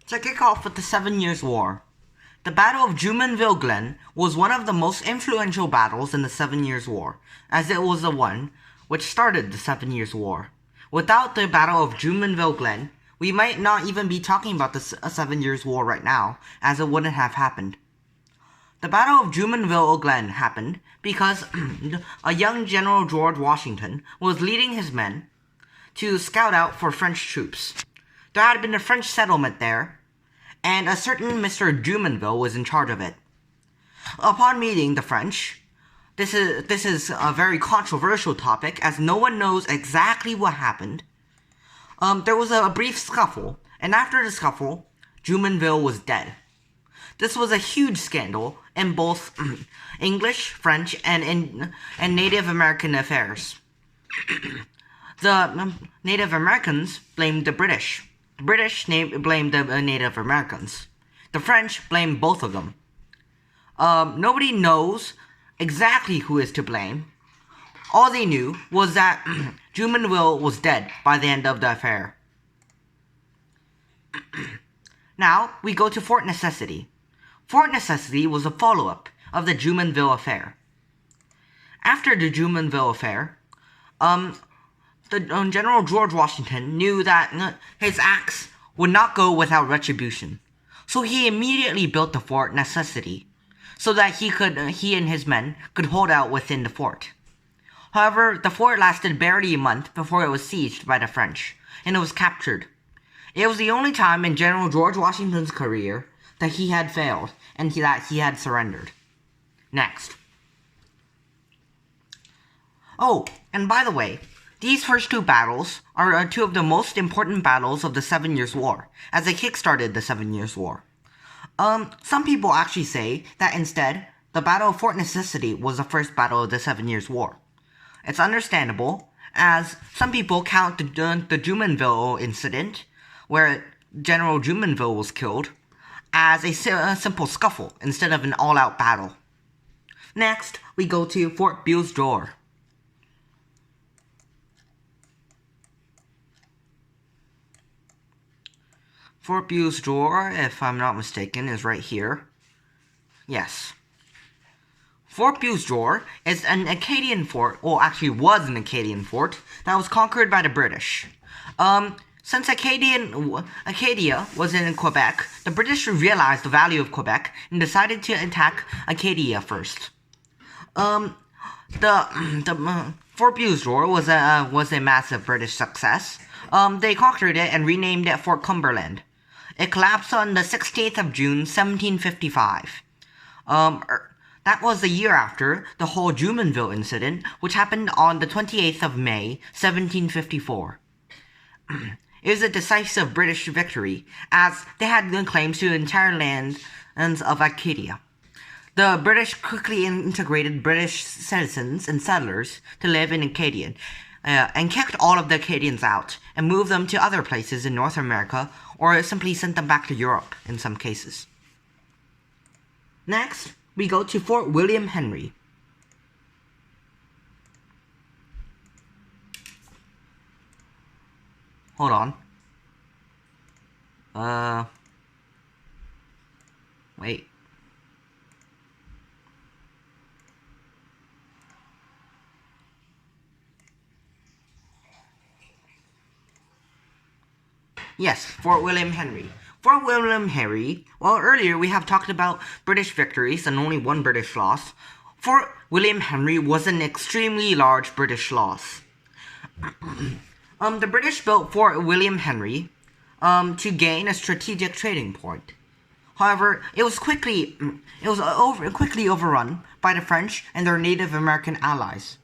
To kick off with the 7 Years' War, the Battle of Jumonville Glen was one of the most influential battles in the 7 Years' War, as it was the one which started the 7 Years' War. Without the Battle of Jumonville Glen, we might not even be talking about the 7 Years' War right now, as it wouldn't have happened. The Battle of Jumonville Glen happened because a young General George Washington was leading his men to scout out for French troops. There had been a French settlement there, and a certain Mr. Jumonville was in charge of it. Upon meeting the French, this is a very controversial topic, as no one knows exactly what happened. There was a brief scuffle, and after the scuffle, Jumonville was dead. This was a huge scandal in both English, French, and Native American affairs. The Native Americans blamed the British. The British blamed the Native Americans. The French blamed both of them. Nobody knows exactly who is to blame. All they knew was that Jumonville was dead by the end of the affair. Now, we go to Fort Necessity. Fort Necessity was a follow-up of the Jumonville affair. After the Jumonville affair, General George Washington knew that his acts would not go without retribution, so he immediately built the Fort Necessity, so that he and his men could hold out within the fort. However, the fort lasted barely a month before it was seized by the French, and it was captured. It was the only time in General George Washington's career that he had failed, and that he had surrendered. Next. Oh, and by the way, these first two battles are two of the most important battles of the 7 Years' War, as they kickstarted the 7 Years' War. Some people actually say that instead, the Battle of Fort Necessity was the first battle of the 7 Years' War. It's understandable, as some people count the Jumonville Incident, where General Jumonville was killed, as a simple scuffle instead of an all-out battle. Next, we go to Fort Beauséjour. Fort Beauséjour, if I'm not mistaken, is right here. Yes. Fort Beauséjour is an Acadian fort, well, actually was an Acadian fort, that was conquered by the British. Since Acadia was in Quebec, the British realized the value of Quebec and decided to attack Acadia first. Fort Beauséjour was a massive British success. They conquered it and renamed it Fort Cumberland. It collapsed on the 16th of June, 1755. That was the year after the whole Jumonville Incident, which happened on the 28th of May, 1754. It was a decisive British victory, as they had claims to the entire lands of Acadia. The British quickly integrated British citizens and settlers to live in Acadia, and kicked all of the Acadians out, and moved them to other places in North America, or simply sent them back to Europe in some cases. Next, we go to Fort William Henry. Hold on. Wait. Yes, Fort William Henry. Fort William Henry, well, earlier we have talked about British victories and only one British loss. Fort William Henry was an extremely large British loss. The British built Fort William Henry to gain a strategic trading point. However, it was quickly overrun by the French and their Native American allies.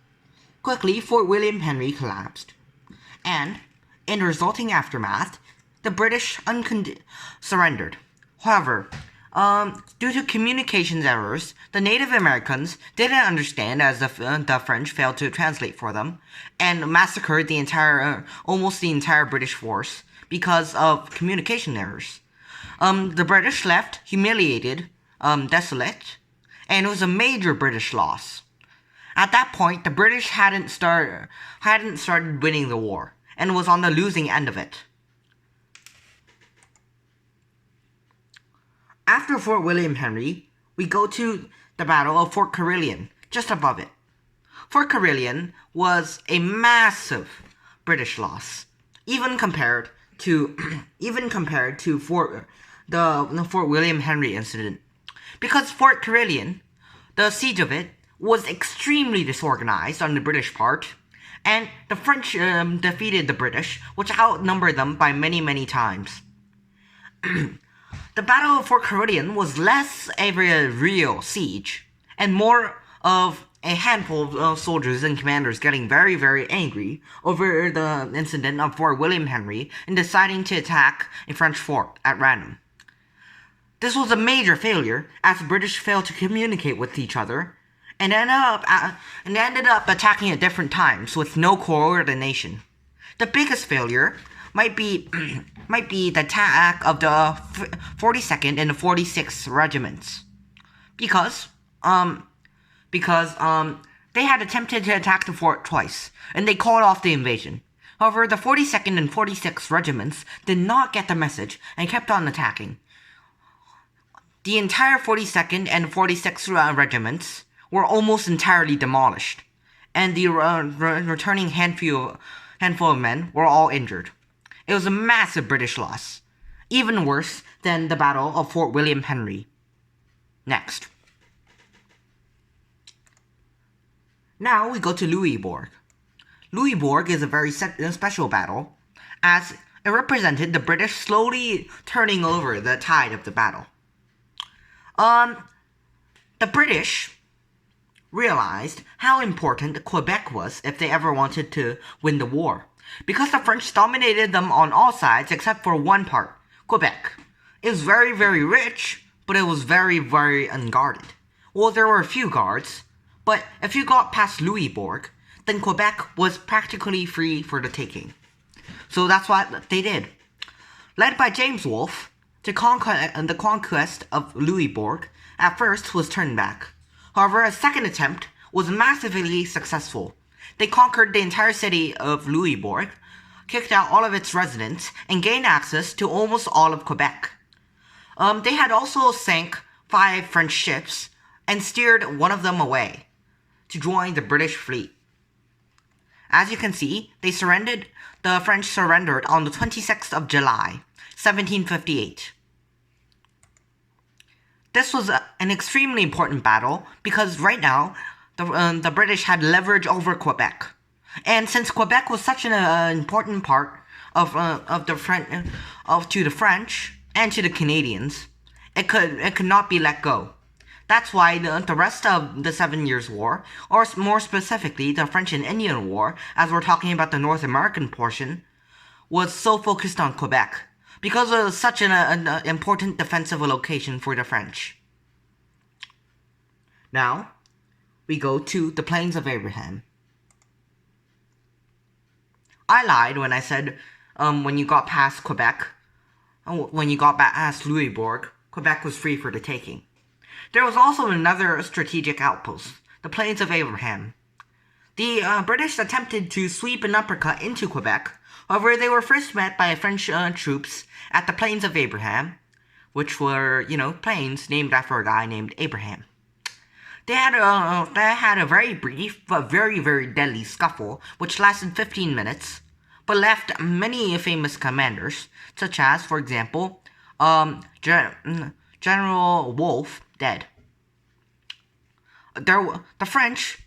Quickly, Fort William Henry collapsed, and in the resulting aftermath, the British surrendered. However, due to communications errors, the Native Americans didn't understand, as the French failed to translate for them, and massacred almost the entire British force because of communication errors. The British left humiliated, desolate, and it was a major British loss. At that point, the British hadn't started winning the war, and was on the losing end of it. After Fort William Henry, we go to the Battle of Fort Karelian, just above it. Fort Karelian was a massive British loss, even compared to the Fort William Henry incident, because Fort Karelian, the siege of it, was extremely disorganized on the British part, and the French defeated the British, which outnumbered them by many times. The Battle of Fort Karelian was less of a real siege, and more of a handful of soldiers and commanders getting very angry over the incident of Fort William Henry and deciding to attack a French fort at random. This was a major failure, as the British failed to communicate with each other, and ended up attacking at different times with no coordination. The biggest failure might be the attack of the 42nd and the 46th regiments, because they had attempted to attack the fort twice, and they called off the invasion. However, the 42nd and 46th regiments did not get the message and kept on attacking. The entire 42nd and 46th regiments were almost entirely demolished, and the returning handful of men were all injured. It was a massive British loss, even worse than the Battle of Fort William Henry. Next. Now we go to Louie Bourg. Louie Bourg is a very special battle, as it represented the British slowly turning over the tide of the battle. The British realized how important Quebec was if they ever wanted to win the war, because the French dominated them on all sides except for one part, Quebec. It was very rich, but it was very unguarded. Well, there were a few guards, but if you got past Louie Bourg, then Quebec was practically free for the taking. So that's what they did. Led by James Wolfe, the conquest of Louie Bourg at first was turned back. However, a second attempt was massively successful. They conquered the entire city of Louie Bourg, kicked out all of its residents, and gained access to almost all of Quebec. They had also sank 5 French ships and steered one of them away to join the British fleet. As you can see, the French surrendered on the 26th of July, 1758. This was an extremely important battle because right now, the British had leverage over Quebec. And since Quebec was such an important part to the French and to the Canadians, it could not be let go. That's why the rest of the 7 Years' War, or more specifically the French and Indian War, as we're talking about the North American portion, was so focused on Quebec, because it was such an important defensive location for the French. Now, we go to the Plains of Abraham. I lied when I said when you got past Quebec, when you got past Louis Bourg, Quebec was free for the taking. There was also another strategic outpost, the Plains of Abraham. The British attempted to sweep an uppercut into Quebec. However, they were first met by French troops at the Plains of Abraham, which were, plains named after a guy named Abraham. They had a very brief but very deadly scuffle, which lasted 15 minutes, but left many famous commanders, such as, for example, General Wolfe, dead. The French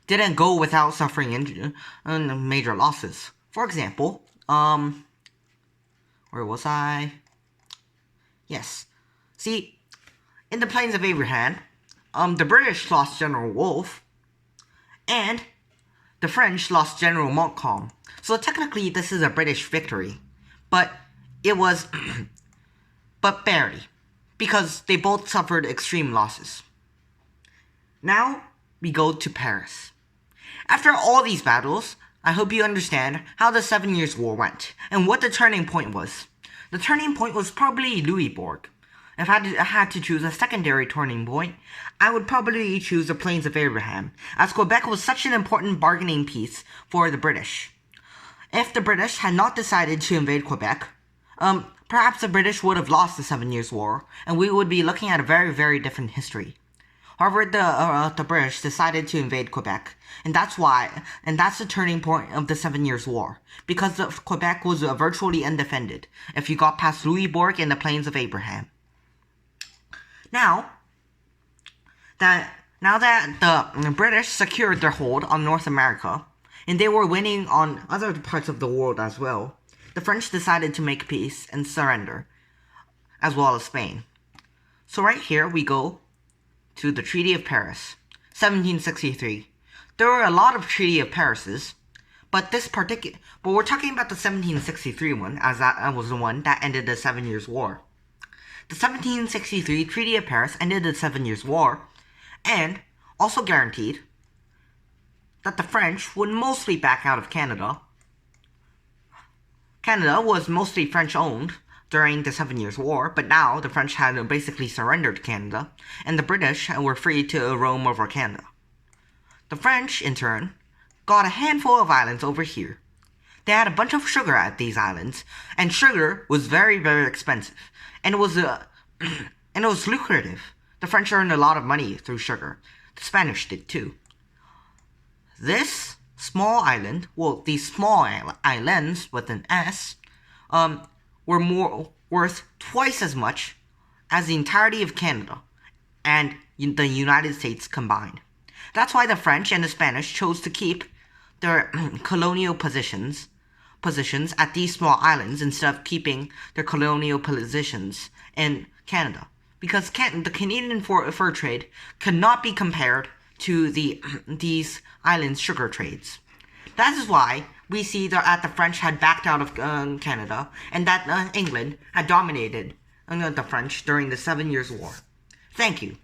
didn't go without suffering major losses. For example, where was I? Yes. See, in the Plains of Abraham, the British lost General Wolfe, and the French lost General Montcalm. So technically, this is a British victory, but it was, but barely, because they both suffered extreme losses. Now, we go to Paris. After all these battles, I hope you understand how the 7 Years' War went, and what the turning point was. The turning point was probably Louis Bourg. If I had to choose a secondary turning point, I would probably choose the Plains of Abraham, as Quebec was such an important bargaining piece for the British. If the British had not decided to invade Quebec, perhaps the British would have lost the 7 Years' War, and we would be looking at a very, very different history. However, the British decided to invade Quebec, and that's the turning point of the 7 Years' War, because Quebec was virtually undefended if you got past Louie Bourg and the Plains of Abraham. Now that the British secured their hold on North America, and they were winning on other parts of the world as well, the French decided to make peace and surrender, as well as Spain. So right here we go to the Treaty of Paris, 1763. There were a lot of Treaty of Parises, but we're talking about the 1763 one, as that was the one that ended the 7 Years' War. The 1763 Treaty of Paris ended the 7 Years' War, and also guaranteed that the French would mostly back out of Canada. Canada was mostly French-owned during the 7 Years' War, but now the French had basically surrendered Canada, and the British were free to roam over Canada. The French, in turn, got a handful of islands over here. They had a bunch of sugar at these islands, and sugar was very, very expensive, and it was lucrative. The French earned a lot of money through sugar. The Spanish did too. This small island, these small islands with an S, were worth twice as much as the entirety of Canada and the United States combined. That's why the French and the Spanish chose to keep their colonial positions at these small islands instead of keeping their colonial positions in Canada. Because the Canadian fur trade cannot be compared to these islands' sugar trades. That is why we see that the French had backed out of Canada, and that England had dominated the French during the 7 Years' War. Thank you.